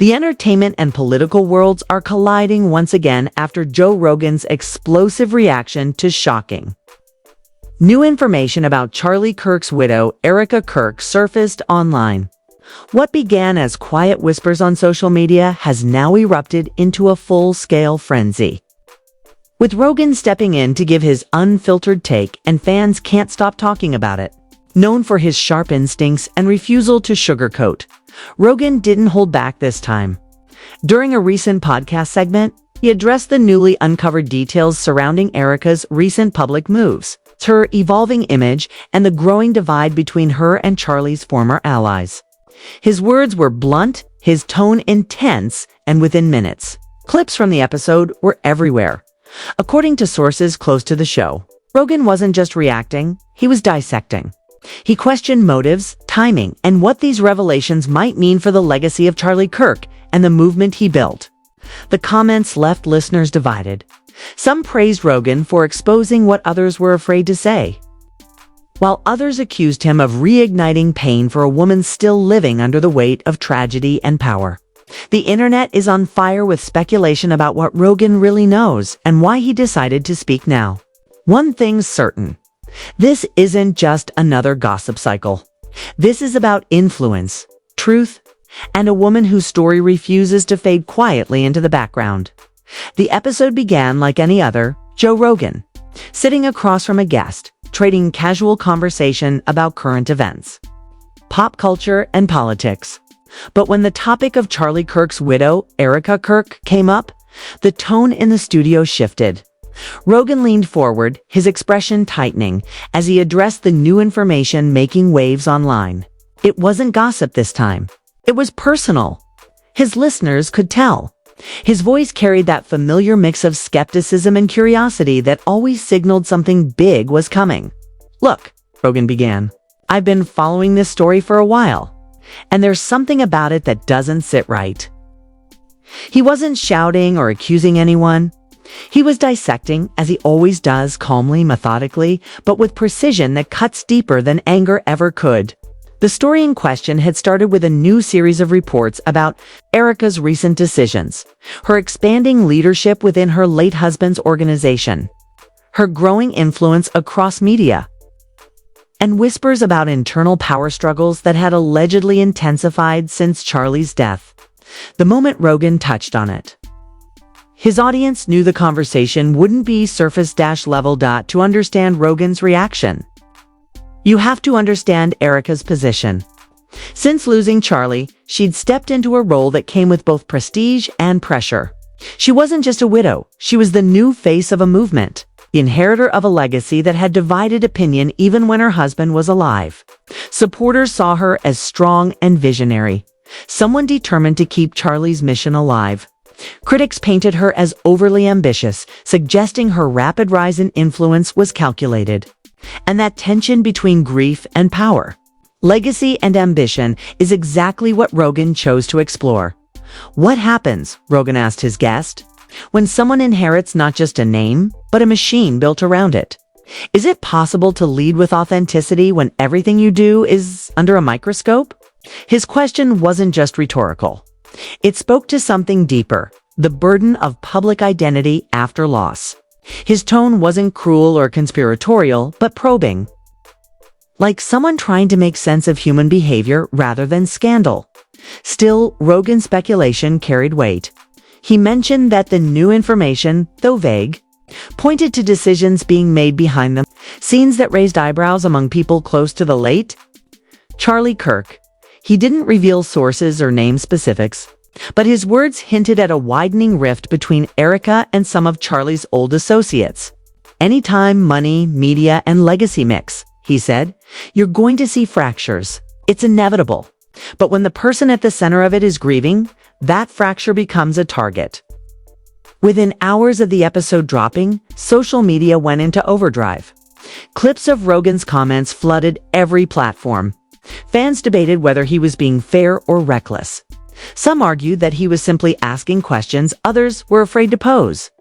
The entertainment and political worlds are colliding once again after Joe Rogan's explosive reaction to shocking. New information about Charlie Kirk's widow, Erika Kirk, surfaced online. What began as quiet whispers on social media has now erupted into a full-scale frenzy. With Rogan stepping in to give his unfiltered take, and fans can't stop talking about it. Known for his sharp instincts and refusal to sugarcoat, Rogan didn't hold back this time. During a recent podcast segment, he addressed the newly uncovered details surrounding Erika's recent public moves, her evolving image, and the growing divide between her and Charlie's former allies. His words were blunt, his tone intense, and within minutes, clips from the episode were everywhere. According to sources close to the show, Rogan wasn't just reacting, he was dissecting. He questioned motives, timing, and what these revelations might mean for the legacy of Charlie Kirk and the movement he built. The comments left listeners divided. Some praised Rogan for exposing what others were afraid to say, while others accused him of reigniting pain for a woman still living under the weight of tragedy and power. The internet is on fire with speculation about what Rogan really knows and why he decided to speak now. One thing's certain. This isn't just another gossip cycle. This is about influence, truth, and a woman whose story refuses to fade quietly into the background. The episode began like any other, Joe Rogan, sitting across from a guest, trading casual conversation about current events, pop culture, and politics. But when the topic of Charlie Kirk's widow, Erika Kirk, came up, the tone in the studio shifted. Rogan leaned forward, his expression tightening, as he addressed the new information making waves online. It wasn't gossip this time. It was personal. His listeners could tell. His voice carried that familiar mix of skepticism and curiosity that always signaled something big was coming. "Look," Rogan began, "I've been following this story for a while, and there's something about it that doesn't sit right." He wasn't shouting or accusing anyone. He was dissecting, as he always does, calmly, methodically, but with precision that cuts deeper than anger ever could. The story in question had started with a new series of reports about Erika's recent decisions, her expanding leadership within her late husband's organization, her growing influence across media, and whispers about internal power struggles that had allegedly intensified since Charlie's death. The moment Rogan touched on it, his audience knew the conversation wouldn't be surface-level. To understand Rogan's reaction, you have to understand Erika's position. Since losing Charlie, she'd stepped into a role that came with both prestige and pressure. She wasn't just a widow, she was the new face of a movement, the inheritor of a legacy that had divided opinion even when her husband was alive. Supporters saw her as strong and visionary, someone determined to keep Charlie's mission alive. Critics painted her as overly ambitious, suggesting her rapid rise in influence was calculated. And that tension between grief and power, legacy and ambition, is exactly what Rogan chose to explore. What happens, Rogan asked his guest, when someone inherits not just a name, but a machine built around it? Is it possible to lead with authenticity when everything you do is under a microscope? His question wasn't just rhetorical. It spoke to something deeper, the burden of public identity after loss. His tone wasn't cruel or conspiratorial, but probing, like someone trying to make sense of human behavior rather than scandal. Still, Rogan's speculation carried weight. He mentioned that the new information, though vague, pointed to decisions being made behind them, scenes that raised eyebrows among people close to the late Charlie Kirk. He didn't reveal sources or name specifics, but his words hinted at a widening rift between Erika and some of Charlie's old associates. "Anytime money, media, and legacy mix," he said, "you're going to see fractures. It's inevitable. But when the person at the center of it is grieving, that fracture becomes a target." Within hours of the episode dropping, social media went into overdrive. Clips of Rogan's comments flooded every platform. Fans debated whether he was being fair or reckless. Some argued that he was simply asking questions others were afraid to pose.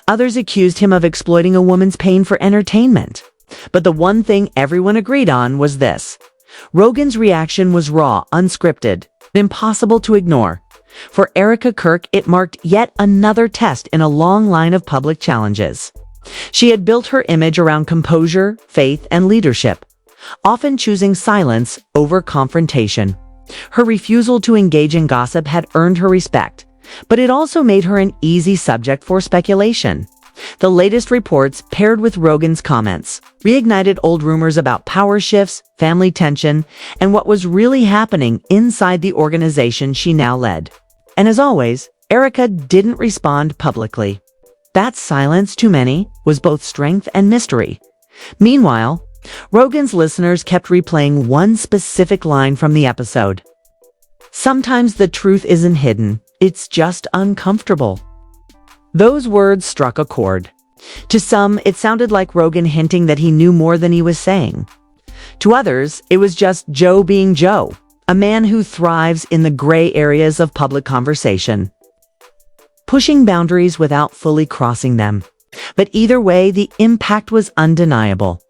Others accused him of exploiting a woman's pain for entertainment. But the one thing everyone agreed on was this: Rogan's reaction was raw, unscripted, impossible to ignore. For Erika Kirk, it marked yet another test in a long line of public challenges. She had built her image around composure, faith, and leadership, often choosing silence over confrontation. Her refusal to engage in gossip had earned her respect, but it also made her an easy subject for speculation. The latest reports, paired with Rogan's comments, reignited old rumors about power shifts, family tension, and what was really happening inside the organization she now led. And as always, Erika didn't respond publicly. That silence, to many, was both strength and mystery. Meanwhile, Rogan's listeners kept replaying one specific line from the episode. "Sometimes the truth isn't hidden, it's just uncomfortable." Those words struck a chord. To some, it sounded like Rogan hinting that he knew more than he was saying. To others, it was just Joe being Joe, a man who thrives in the gray areas of public conversation, pushing boundaries without fully crossing them. But either way, the impact was undeniable.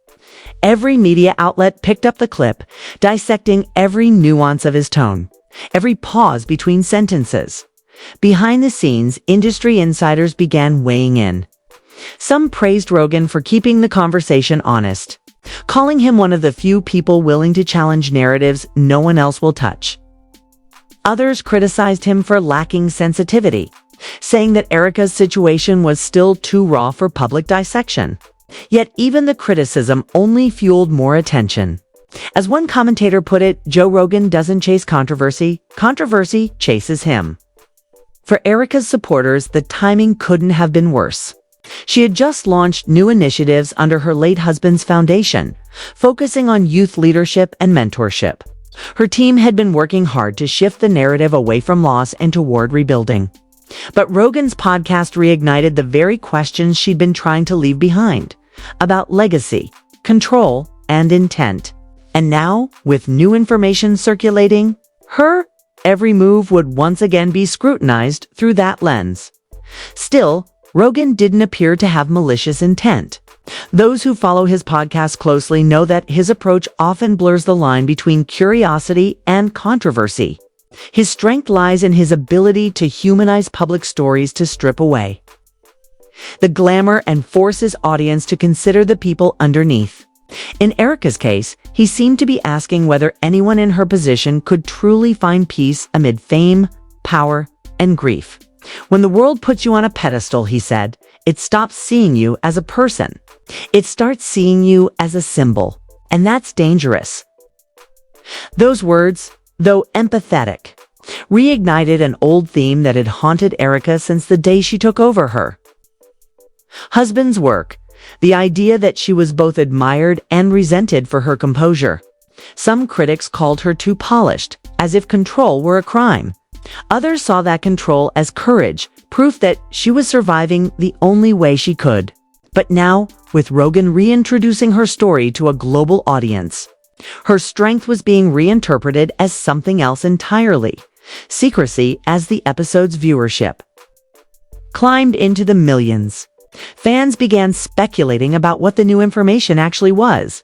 Every media outlet picked up the clip, dissecting every nuance of his tone, every pause between sentences. Behind the scenes, industry insiders began weighing in. Some praised Rogan for keeping the conversation honest, calling him one of the few people willing to challenge narratives no one else will touch. Others criticized him for lacking sensitivity, saying that Erika's situation was still too raw for public dissection. Yet even the criticism only fueled more attention. As one commentator put it, Joe Rogan doesn't chase controversy, controversy chases him. For Erika's supporters, the timing couldn't have been worse. She had just launched new initiatives under her late husband's foundation, focusing on youth leadership and mentorship. Her team had been working hard to shift the narrative away from loss and toward rebuilding. But Rogan's podcast reignited the very questions she'd been trying to leave behind, about legacy, control, and intent. And now, with new information circulating, her every move would once again be scrutinized through that lens. Still, Rogan didn't appear to have malicious intent. Those who follow his podcast closely know that his approach often blurs the line between curiosity and controversy. His strength lies in his ability to humanize public stories, to strip away the glamour and force his audience to consider the people underneath. In Erika's case, he seemed to be asking whether anyone in her position could truly find peace amid fame, power, and grief. When the world puts you on a pedestal, he said, it stops seeing you as a person. It starts seeing you as a symbol, and that's dangerous. Those words, though empathetic, reignited an old theme that had haunted Erika since the day she took over her husband's work. The idea that she was both admired and resented for her composure. Some critics called her too polished, as if control were a crime. Others saw that control as courage, proof that she was surviving the only way she could. But now, with Rogan reintroducing her story to a global audience, her strength was being reinterpreted as something else entirely. Secrecy, as the episode's viewership climbed into the millions. Fans began speculating about what the new information actually was.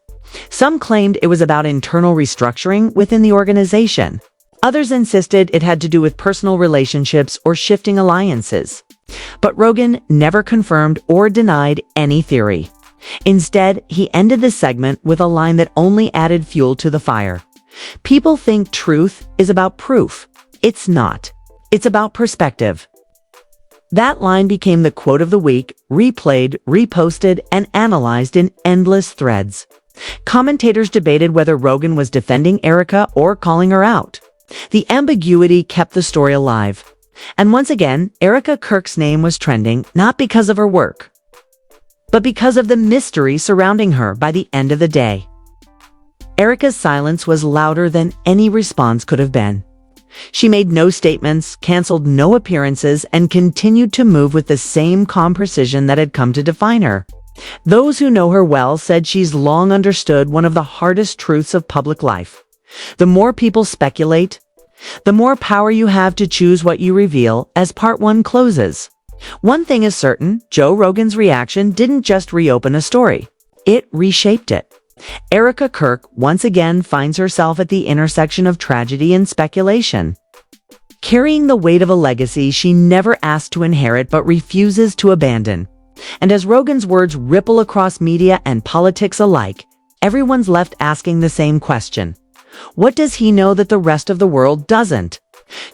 Some claimed it was about internal restructuring within the organization. Others insisted it had to do with personal relationships or shifting alliances. But Rogan never confirmed or denied any theory. Instead, he ended the segment with a line that only added fuel to the fire. People think truth is about proof. It's not. It's about perspective. That line became the quote of the week, replayed, reposted, and analyzed in endless threads. Commentators debated whether Rogan was defending Erika or calling her out. The ambiguity kept the story alive. And once again, Erika Kirk's name was trending, not because of her work, but because of the mystery surrounding her. By the end of the day, Erika's silence was louder than any response could have been. She made no statements, canceled no appearances, and continued to move with the same calm precision that had come to define her. Those who know her well said she's long understood one of the hardest truths of public life. The more people speculate, the more power you have to choose what you reveal. As part one closes, one thing is certain: Joe Rogan's reaction didn't just reopen a story. It reshaped it. Erika Kirk once again finds herself at the intersection of tragedy and speculation. carrying the weight of a legacy she never asked to inherit but refuses to abandon. And as Rogan's words ripple across media and politics alike, everyone's left asking the same question. What does he know that the rest of the world doesn't?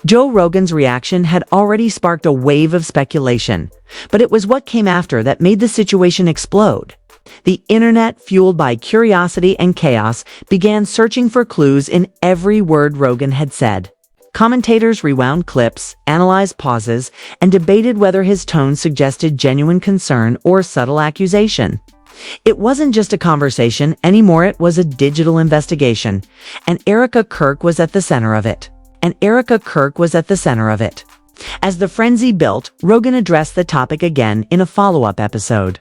Joe Rogan's reaction had already sparked a wave of speculation, but it was what came after that made the situation explode. The internet, fueled by curiosity and chaos, began searching for clues in every word Rogan had said. Commentators rewound clips, analyzed pauses, and debated whether his tone suggested genuine concern or subtle accusation. It wasn't just a conversation anymore, it was a digital investigation, and Erika Kirk was at the center of it. As the frenzy built, Rogan addressed the topic again in a follow-up episode.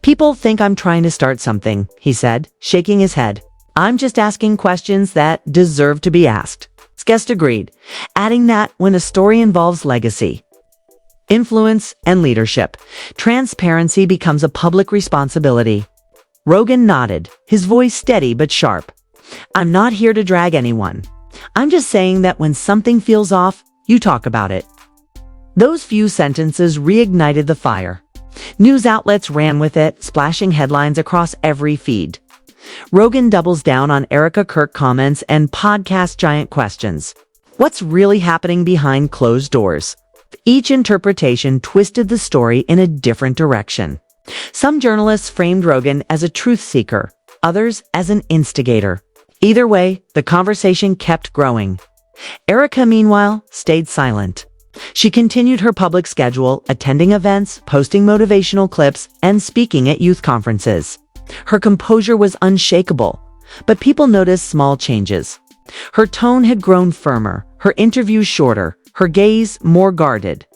"People think I'm trying to start something," he said, shaking his head. "I'm just asking questions that deserve to be asked." His guest agreed, adding that when a story involves legacy, influence, and leadership, transparency becomes a public responsibility. Rogan nodded, his voice steady but sharp. "I'm not here to drag anyone. I'm just saying that when something feels off, you talk about it." Those few sentences reignited the fire. News outlets ran with it, splashing headlines across every feed. Rogan doubles down on Erika Kirk comments and podcast giant questions. What's really happening behind closed doors? Each interpretation twisted the story in a different direction. Some journalists framed Rogan as a truth seeker, others as an instigator. Either way, the conversation kept growing. Erika, meanwhile, stayed silent. She continued her public schedule, attending events, posting motivational clips, and speaking at youth conferences. Her composure was unshakable, but people noticed small changes. Her tone had grown firmer, her interviews shorter, her gaze more guarded.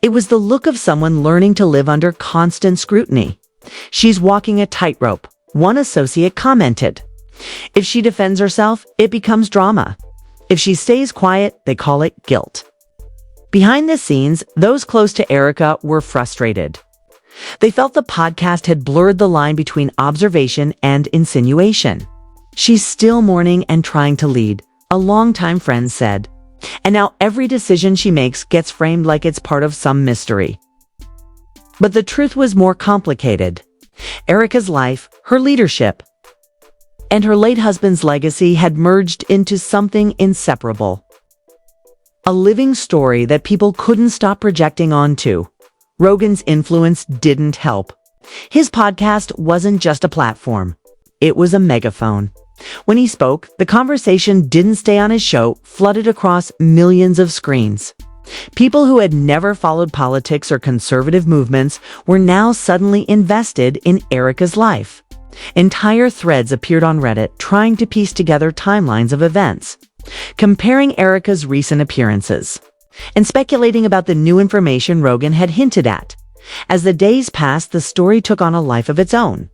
It was the look of someone learning to live under constant scrutiny. "She's walking a tightrope," one associate commented. "If she defends herself, it becomes drama. If she stays quiet, they call it guilt." Behind the scenes, those close to Erika were frustrated. They felt the podcast had blurred the line between observation and insinuation. "She's still mourning and trying to lead," a longtime friend said. "And now every decision she makes gets framed like it's part of some mystery." But the truth was more complicated. Erika's life, her leadership, and her late husband's legacy had merged into something inseparable. A living story that people couldn't stop projecting onto. Rogan's influence didn't help. His podcast wasn't just a platform. It was a megaphone. When he spoke, the conversation didn't stay on his show, flooded across millions of screens. People who had never followed politics or conservative movements were now suddenly invested in Erika's life. Entire threads appeared on Reddit trying to piece together timelines of events, comparing Erika's recent appearances, and speculating about the new information Rogan had hinted at. As the days passed, the story took on a life of its own.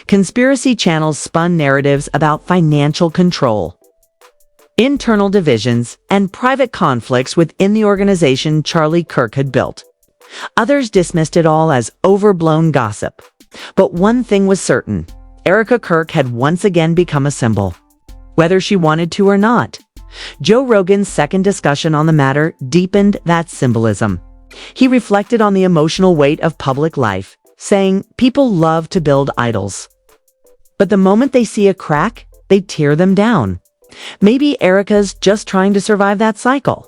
Conspiracy channels spun narratives about financial control, internal divisions, and private conflicts within the organization Charlie Kirk had built. Others dismissed it all as overblown gossip. But one thing was certain: Erika Kirk had once again become a symbol, whether she wanted to or not. Joe Rogan's second discussion on the matter deepened that symbolism. He reflected on the emotional weight of public life, saying, "People love to build idols, but the moment they see a crack, they tear them down. Maybe Erika's just trying to survive that cycle."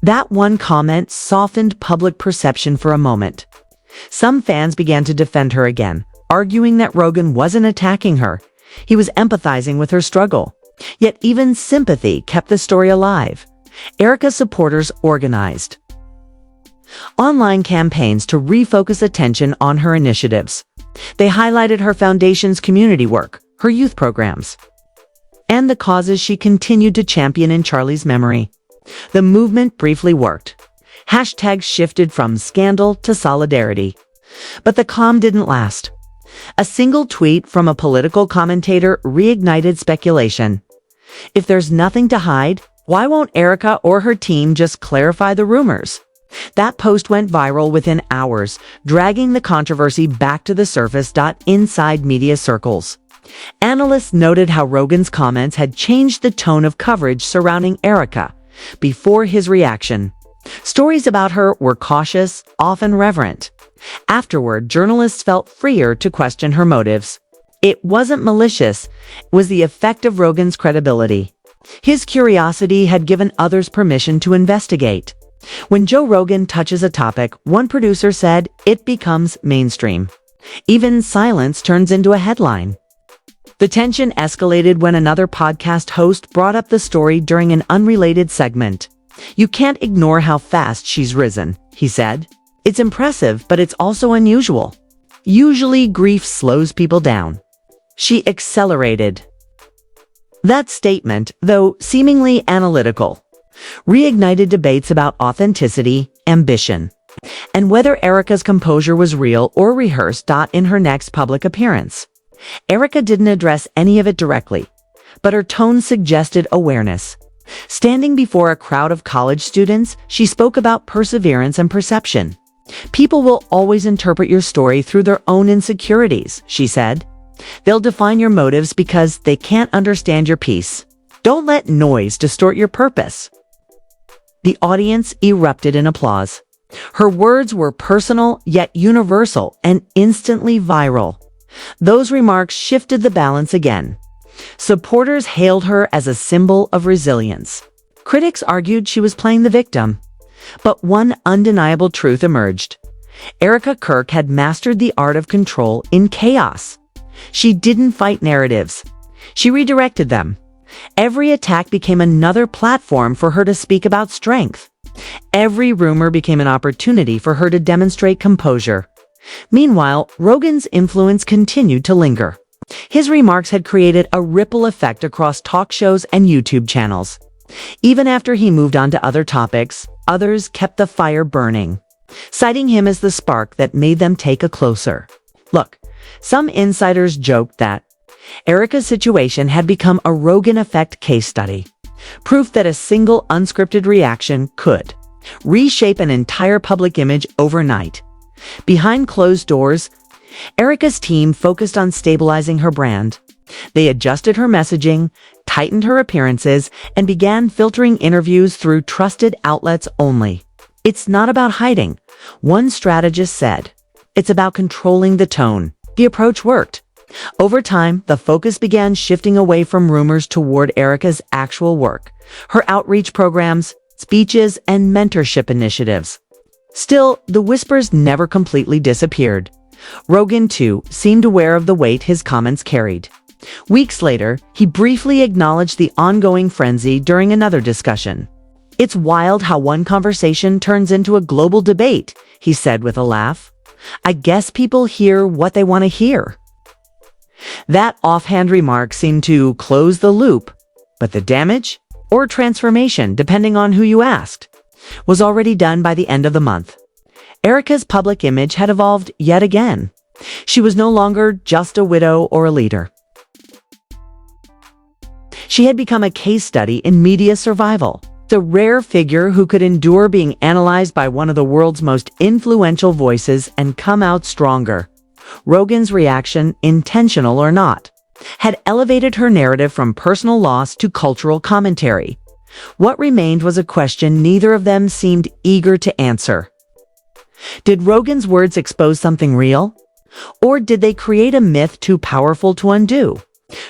That one comment softened public perception for a moment. Some fans began to defend her again, arguing that Rogan wasn't attacking her. He was empathizing with her struggle. Yet even sympathy kept the story alive. Erika's supporters organized online campaigns to refocus attention on her initiatives. They highlighted her foundation's community work, her youth programs, and the causes she continued to champion in Charlie's memory. The movement briefly worked. Hashtags shifted from scandal to solidarity. But the calm didn't last. A single tweet from a political commentator reignited speculation. If there's nothing to hide, why won't Erika or her team just clarify the rumors? That post went viral within hours, dragging the controversy back to the surface. Inside media circles, analysts noted how Rogan's comments had changed the tone of coverage surrounding Erika, before his reaction. Stories about her were cautious, often reverent. Afterward, journalists felt freer to question her motives. It wasn't malicious, it was the effect of Rogan's credibility. His curiosity had given others permission to investigate. When Joe Rogan touches a topic, one producer said, it becomes mainstream. Even silence turns into a headline. The tension escalated when another podcast host brought up the story during an unrelated segment. "You can't ignore how fast she's risen," he said. "It's impressive, but it's also unusual. Usually grief slows people down. She accelerated." That statement, though seemingly analytical, reignited debates about authenticity, ambition, and whether Erika's composure was real or rehearsed. In her next public appearance, Erika didn't address any of it directly, but her tone suggested awareness. Standing before a crowd of college students, she spoke about perseverance and perception. "People will always interpret your story through their own insecurities," she said. "They'll define your motives because they can't understand your piece. Don't let noise distort your purpose." The audience erupted in applause. Her words were personal yet universal and instantly viral. Those remarks shifted the balance again. Supporters hailed her as a symbol of resilience. Critics argued she was playing the victim. But one undeniable truth emerged. Erika Kirk had mastered the art of control in chaos. She didn't fight narratives. She redirected them. Every attack became another platform for her to speak about strength. Every rumor became an opportunity for her to demonstrate composure. Meanwhile, Rogan's influence continued to linger. His remarks had created a ripple effect across talk shows and YouTube channels. Even after he moved on to other topics, others kept the fire burning, citing him as the spark that made them take a closer look. Some insiders joked that Erika's situation had become a Rogan effect case study, proof that a single unscripted reaction could reshape an entire public image overnight. Behind closed doors, Erika's team focused on stabilizing her brand. They adjusted her messaging, tightened her appearances, and began filtering interviews through trusted outlets only. "It's not about hiding," one strategist said. "It's about controlling the tone." The approach worked. Over time, the focus began shifting away from rumors toward Erika's actual work, her outreach programs, speeches, and mentorship initiatives. Still, the whispers never completely disappeared. Rogan, too, seemed aware of the weight his comments carried. Weeks later, he briefly acknowledged the ongoing frenzy during another discussion. "It's wild how one conversation turns into a global debate," he said with a laugh. "I guess people hear what they want to hear." That offhand remark seemed to close the loop, but the damage, or transformation, depending on who you asked, was already done by the end of the month. Erika's public image had evolved yet again. She was no longer just a widow or a leader. She had become a case study in media survival, the rare figure who could endure being analyzed by one of the world's most influential voices and come out stronger. Rogan's reaction, intentional or not, had elevated her narrative from personal loss to cultural commentary. What remained was a question neither of them seemed eager to answer. Did Rogan's words expose something real? Or did they create a myth too powerful to undo?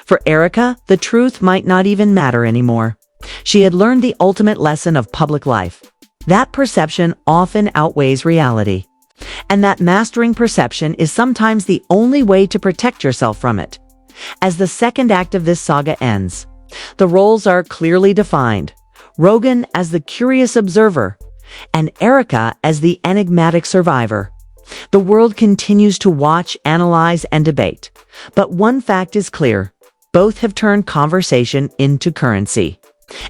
For Erika, the truth might not even matter anymore. She had learned the ultimate lesson of public life. That perception often outweighs reality. And that mastering perception is sometimes the only way to protect yourself from it. As the second act of this saga ends, the roles are clearly defined. Rogan as the curious observer, and Erika as the enigmatic survivor. The world continues to watch, analyze, and debate. But one fact is clear. Both have turned conversation into currency.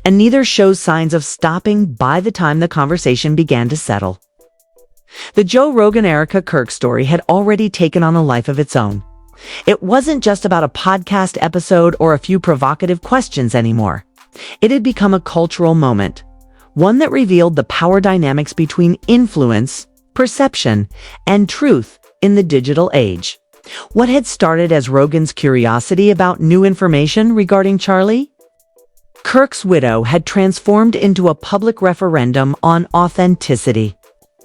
And neither shows signs of stopping by the time the conversation began to settle. The Joe Rogan-Erika Kirk story had already taken on a life of its own. It wasn't just about a podcast episode or a few provocative questions anymore. It had become a cultural moment, one that revealed the power dynamics between influence, perception, and truth in the digital age. What had started as Rogan's curiosity about new information regarding Charlie Kirk's widow had transformed into a public referendum on authenticity,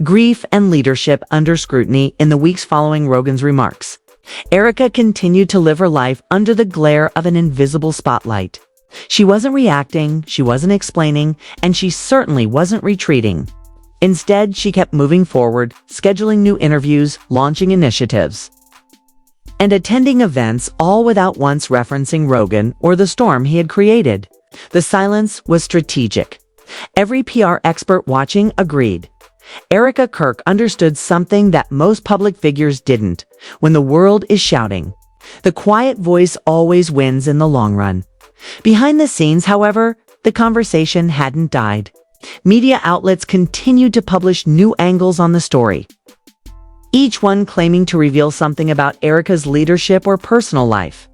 grief, and leadership under scrutiny in the weeks following Rogan's remarks. Erika continued to live her life under the glare of an invisible spotlight. She wasn't reacting, she wasn't explaining, and she certainly wasn't retreating. Instead, she kept moving forward, scheduling new interviews, launching initiatives, and attending events, all without once referencing Rogan or the storm he had created. The silence was strategic. Every PR expert watching agreed. Erika Kirk understood something that most public figures didn't. When the world is shouting, the quiet voice always wins in the long run. Behind the scenes, however, the conversation hadn't died. Media outlets continued to publish new angles on the story, each one claiming to reveal something about Erika's leadership or personal life.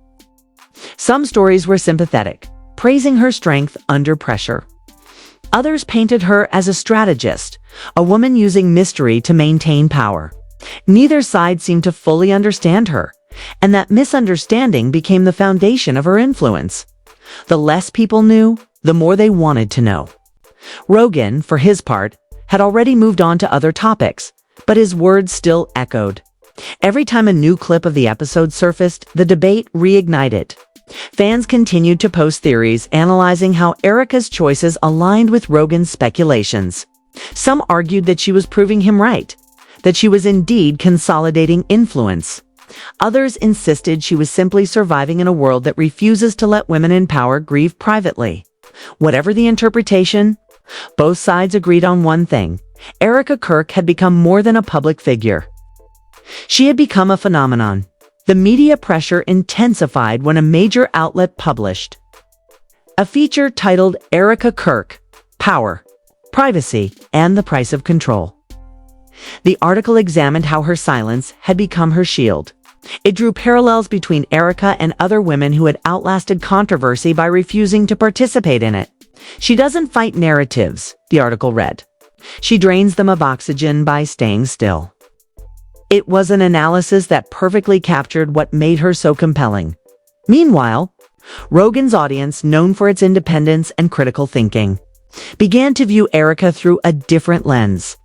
Some stories were sympathetic, praising her strength under pressure. Others painted her as a strategist, a woman using mystery to maintain power. Neither side seemed to fully understand her, and that misunderstanding became the foundation of her influence. The less people knew, the more they wanted to know. Rogan, for his part, had already moved on to other topics, but his words still echoed. Every time a new clip of the episode surfaced, the debate reignited. Fans continued to post theories analyzing how Erika's choices aligned with Rogan's speculations. Some argued that she was proving him right, that she was indeed consolidating influence. Others insisted she was simply surviving in a world that refuses to let women in power grieve privately. Whatever the interpretation, both sides agreed on one thing: Erika Kirk had become more than a public figure. She had become a phenomenon. The media pressure intensified when a major outlet published a feature titled Erika Kirk: Power, Privacy, and the Price of Control. The article examined how her silence had become her shield. It drew parallels between Erika and other women who had outlasted controversy by refusing to participate in it. She doesn't fight narratives, the article read. She drains them of oxygen by staying still. It was an analysis that perfectly captured what made her so compelling. Meanwhile, Rogan's audience, known for its independence and critical thinking, began to view Erika through a different lens.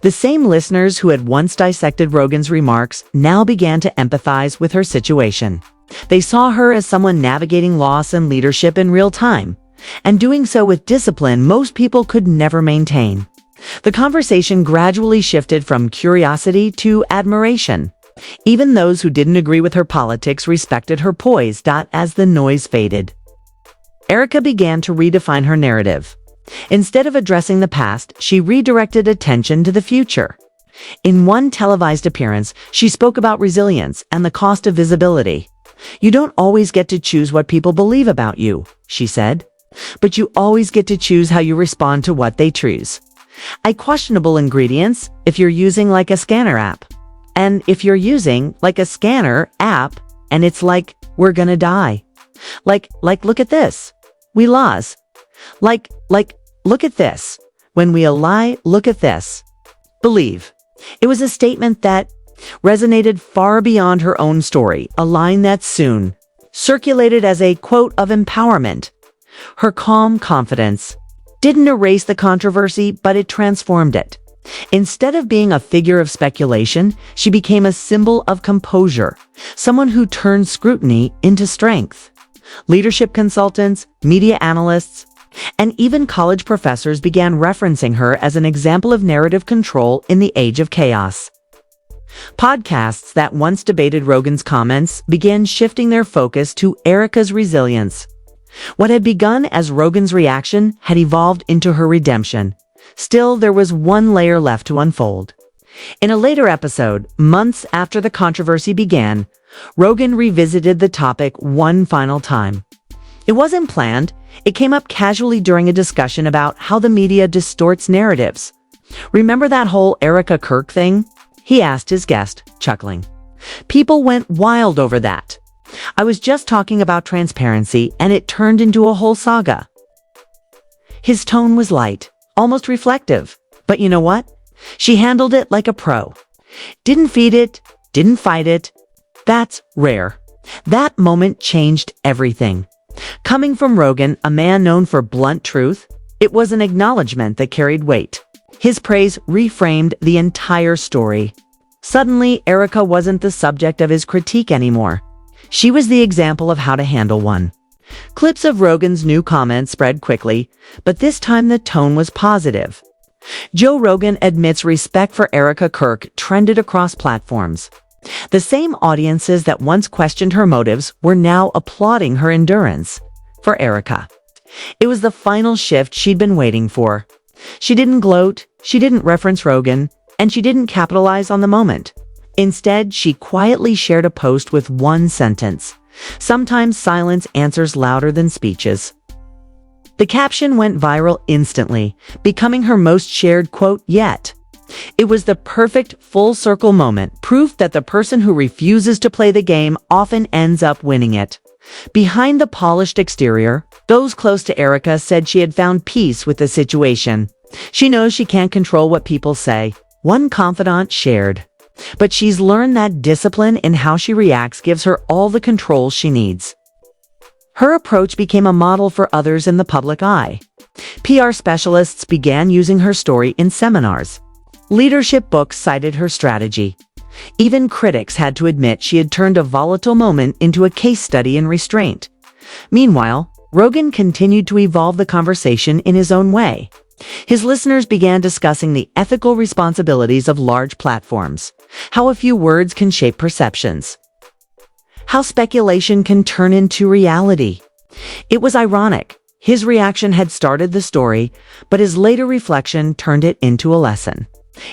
The same listeners who had once dissected Rogan's remarks now began to empathize with her situation. They saw her as someone navigating loss and leadership in real time, and doing so with discipline most people could never maintain. The conversation gradually shifted from curiosity to admiration. Even those who didn't agree with her politics respected her poise. As the noise faded, Erika began to redefine her narrative. Instead of addressing the past, she redirected attention to the future. In one televised appearance, she spoke about resilience and the cost of visibility. "You don't always get to choose what people believe about you," she said, "but you always get to choose how you respond to what they choose. I questionable ingredients if you're using like a scanner app. And if you're using like a scanner app and it's like, we're gonna die. Like, look at this. We lost. Like, look at this. When we lie, look at this. Believe." It was a statement that resonated far beyond her own story, a line that soon circulated as a quote of empowerment. Her calm confidence didn't erase the controversy, but it transformed it. Instead of being a figure of speculation, she became a symbol of composure, someone who turned scrutiny into strength. Leadership consultants, media analysts, and even college professors began referencing her as an example of narrative control in the age of chaos. Podcasts that once debated Rogan's comments began shifting their focus to Erika's resilience. What had begun as Rogan's reaction had evolved into her redemption. Still, there was one layer left to unfold. In a later episode, months after the controversy began, Rogan revisited the topic one final time. It wasn't planned. It came up casually during a discussion about how the media distorts narratives. "Remember that whole Erika Kirk thing?" he asked his guest, chuckling. "People went wild over that. I was just talking about transparency, and it turned into a whole saga." His tone was light, almost reflective. But you know what? She handled it like a pro. Didn't feed it, didn't fight it. That's rare. That moment changed everything. Coming from Rogan, a man known for blunt truth, it was an acknowledgement that carried weight. His praise reframed the entire story. Suddenly, Erika wasn't the subject of his critique anymore. She was the example of how to handle one. Clips of Rogan's new comments spread quickly, but this time the tone was positive. Joe Rogan admits respect for Erika Kirk trended across platforms. The same audiences that once questioned her motives were now applauding her endurance. For Erika, it was the final shift she'd been waiting for. She didn't gloat, she didn't reference Rogan, and she didn't capitalize on the moment. Instead, she quietly shared a post with one sentence: "Sometimes silence answers louder than speeches." The caption went viral instantly, becoming her most shared quote yet. It was the perfect full-circle moment, proof that the person who refuses to play the game often ends up winning it. Behind the polished exterior, those close to Erika said she had found peace with the situation. She knows she can't control what people say, one confidant shared. But she's learned that discipline in how she reacts gives her all the control she needs. Her approach became a model for others in the public eye. PR specialists began using her story in seminars. Leadership books cited her strategy. Even critics had to admit she had turned a volatile moment into a case study in restraint. Meanwhile, Rogan continued to evolve the conversation in his own way. His listeners began discussing the ethical responsibilities of large platforms, how a few words can shape perceptions, how speculation can turn into reality. It was ironic. His reaction had started the story, but his later reflection turned it into a lesson.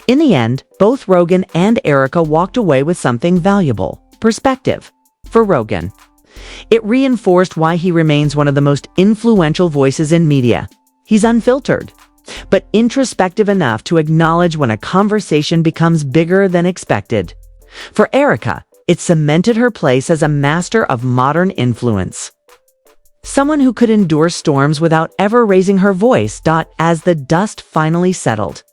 In the end, both Rogan and Erika walked away with something valuable: perspective. For Rogan, it reinforced why he remains one of the most influential voices in media. He's unfiltered, but introspective enough to acknowledge when a conversation becomes bigger than expected. For Erika, it cemented her place as a master of modern influence. Someone who could endure storms without ever raising her voice. As the dust finally settled,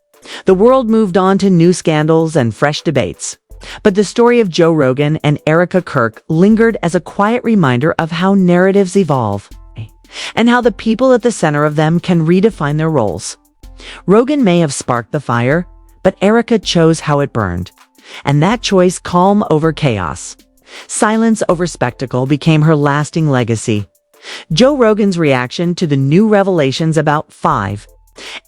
the world moved on to new scandals and fresh debates. But the story of Joe Rogan and Erika Kirk lingered as a quiet reminder of how narratives evolve, and how the people at the center of them can redefine their roles. Rogan may have sparked the fire, but Erika chose how it burned. And that choice, calm over chaos, silence over spectacle, became her lasting legacy. Joe Rogan's reaction to the new revelations about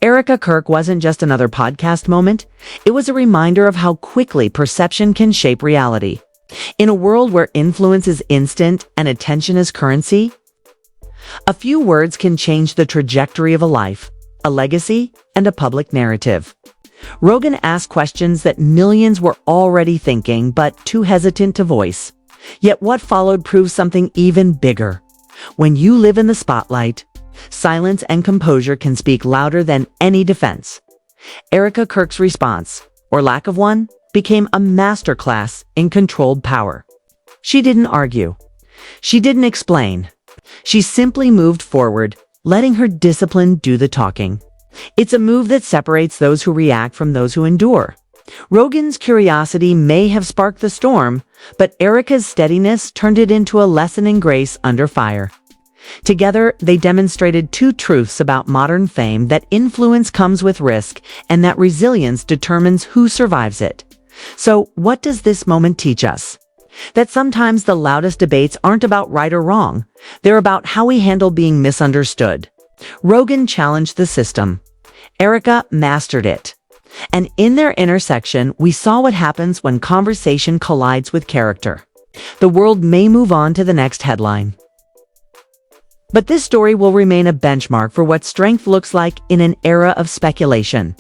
Erika Kirk wasn't just another podcast moment. It was a reminder of how quickly perception can shape reality. In a world where influence is instant and attention is currency, a few words can change the trajectory of a life, a legacy, and a public narrative. Rogan asked questions that millions were already thinking but too hesitant to voice. Yet what followed proves something even bigger. When you live in the spotlight, silence and composure can speak louder than any defense. Erika Kirk's response, or lack of one, became a masterclass in controlled power. She didn't argue. She didn't explain. She simply moved forward, letting her discipline do the talking. It's a move that separates those who react from those who endure. Rogan's curiosity may have sparked the storm, but Erika's steadiness turned it into a lesson in grace under fire. Together, they demonstrated two truths about modern fame: that influence comes with risk, and that resilience determines who survives it. So, what does this moment teach us? That sometimes the loudest debates aren't about right or wrong. They're about how we handle being misunderstood. Rogan challenged the system. Erika mastered it. And in their intersection, we saw what happens when conversation collides with character. The world may move on to the next headline, but this story will remain a benchmark for what strength looks like in an era of speculation.